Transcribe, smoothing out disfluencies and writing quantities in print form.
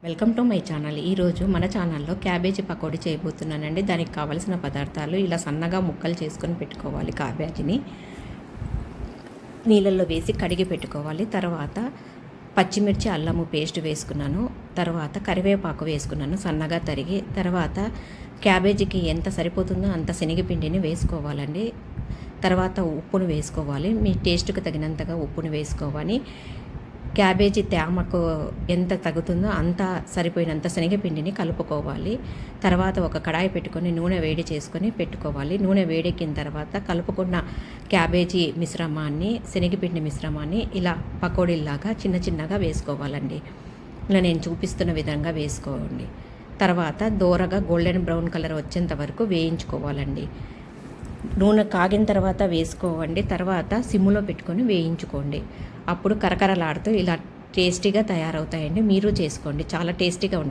Welcome to my channel. ఈరోజు మన ఛానల్లో క్యాబేజీ పకోడీ చేయబోతున్నానండి. దానికి కావాల్సిన పదార్థాలు ఇలా సన్నగా ముక్కలు చేసుకొని పెట్టుకోవాలి. క్యాబేజీని నీళ్ళల్లో వేసి కడిగి పెట్టుకోవాలి. తర్వాత పచ్చిమిర్చి అల్లము పేస్ట్ వేసుకున్నాను. తర్వాత కరివేపాకు వేసుకున్నాను సన్నగా తరిగి. తర్వాత క్యాబేజీకి ఎంత సరిపోతుందో అంత శనగపిండిని వేసుకోవాలండి. తర్వాత ఉప్పును వేసుకోవాలి. మీ టేస్ట్కి తగినంతగా ఉప్పును వేసుకోవాలి. క్యాబేజీ తేమకు ఎంత తగ్గుతుందో అంత సరిపోయినంత శనగపిండిని కలుపుకోవాలి. తర్వాత ఒక కడాయి పెట్టుకొని నూనె వేడి చేసుకొని పెట్టుకోవాలి. నూనె వేడెక్కిన తర్వాత కలుపుకున్న క్యాబేజీ మిశ్రమాన్ని, శనగపిండి మిశ్రమాన్ని ఇలా పకోడీలాగా చిన్న చిన్నగా వేసుకోవాలండి. ఇలా నేను చూపిస్తున్న విధంగా వేసుకోండి. తర్వాత దోరగా గోల్డెన్ బ్రౌన్ కలర్ వచ్చేంత వరకు వేయించుకోవాలండి. నూనె కాగిన తర్వాత వేసుకోవండి. తర్వాత సిమ్లో పెట్టుకొని వేయించుకోండి. అప్పుడు కరకరలాడుతూ ఇలా టేస్టీగా తయారవుతాయండి. మీరు చేసుకోండి, చాలా టేస్టీగా ఉంటుంది.